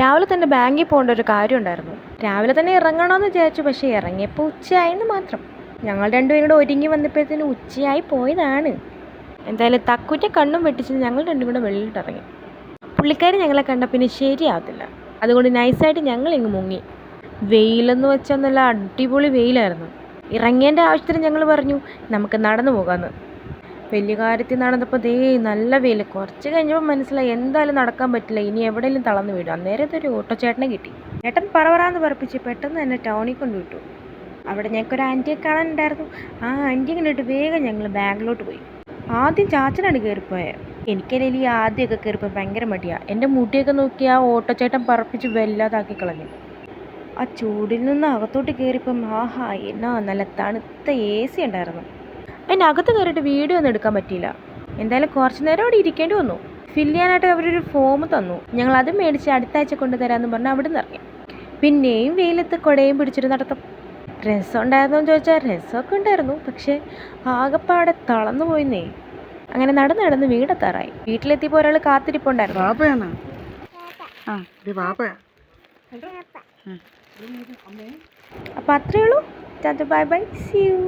രാവിലെ തന്നെ ബാങ്കിൽ പോകേണ്ട ഒരു കാര്യം ഉണ്ടായിരുന്നു. രാവിലെ തന്നെ ഇറങ്ങണമെന്ന് വിചാരിച്ചു, പക്ഷേ ഇറങ്ങിയപ്പോൾ ഉച്ചയായെന്ന് മാത്രം. ഞങ്ങൾ രണ്ടുപേരും കൂടെ ഒരുങ്ങി വന്നപ്പോഴത്തേന് ഉച്ചയായി പോയതാണ്. എന്തായാലും തക്കുറ്റ കണ്ണും വെട്ടിച്ച് ഞങ്ങൾ രണ്ടും കൂടെ വെളിയിലിട്ട് ഇറങ്ങി. പുള്ളിക്കാരി ഞങ്ങളെ കണ്ട പിന്നെ ശരിയാവത്തില്ല, അതുകൊണ്ട് നൈസായിട്ട് ഞങ്ങൾ ഇങ്ങ് മുങ്ങി. വെയിലെന്ന് വെച്ചാൽ നല്ല അടിപൊളി വെയിലായിരുന്നു. ഇറങ്ങേണ്ട ആവശ്യത്തിന് ഞങ്ങൾ പറഞ്ഞു നമുക്ക് നടന്നു പോകാമെന്ന്. വലിയ കാര്യത്തിൽ നടന്നപ്പോൾ നല്ല വെയിൽ. കുറച്ച് കഴിഞ്ഞപ്പോൾ മനസ്സിലായി എന്തായാലും നടക്കാൻ പറ്റില്ല, ഇനി എവിടെയെങ്കിലും തളർന്നു വീഴും. അന്നേരത്തെ ഒരു ഓട്ടോ ചേട്ടനെ കിട്ടി. ചേട്ടൻ പറവറാന്ന് പറപ്പിച്ച് പെട്ടെന്ന് തന്നെ ടൗണിൽ കൊണ്ടുവിട്ടു. അവിടെ ഞങ്ങൾക്കൊരു ആൻറ്റിയെ കാണാനുണ്ടായിരുന്നു. ആ ആൻറ്റിയെ കണ്ടിട്ട് വേഗം ഞങ്ങൾ ബാങ്കിലോട്ട് പോയി. ആദ്യം ചാച്ചനാണ് കയറിപ്പോയത്. എനിക്കതിൽ ഈ ആദ്യമൊക്കെ കയറിപ്പോയി ഭയങ്കര മടിയാണ്. എൻ്റെ മുടിയൊക്കെ നോക്കി ആ ഓട്ടോ ചേട്ടൻ പറപ്പിച്ച് വല്ലാതാക്കി കളഞ്ഞു. ആ ചൂടിൽ നിന്ന് അകത്തോട്ട് കയറിയപ്പം ആഹാ എന്നാ നല്ല തണുത്ത AC ഉണ്ടായിരുന്നു. അതിനകത്ത് കയറിയിട്ട് വീഡിയോ ഒന്നും എടുക്കാൻ പറ്റിയില്ല. എന്തായാലും കുറച്ച് നേരം അവിടെ ഇരിക്കേണ്ടി വന്നു. ഫില്ല് ചെയ്യാനായിട്ട് അവരൊരു ഫോം തന്നു. ഞങ്ങൾ അത് മേടിച്ച് അടുത്ത ആഴ്ച കൊണ്ടുതരാമെന്ന് പറഞ്ഞ് അവിടെ നിന്ന് ഇറങ്ങി. പിന്നെയും വെയിലത്ത് കുടയും പിടിച്ചിട്ട് നടത്തും. രസം ഉണ്ടായിരുന്നോ എന്ന് ചോദിച്ചാൽ രസമൊക്കെ ഉണ്ടായിരുന്നു, പക്ഷേ ആകെപ്പാടെ തളർന്നു പോയിന്നേ. അങ്ങനെ നടന്ന് വീടെത്താറായി. വീട്ടിലെത്തിയപ്പോൾ ഒരാൾ കാത്തിരിപ്പുണ്ടായിരുന്നു. അപ്പം അത്രയേ ഉള്ളൂ. Bye bye, see U.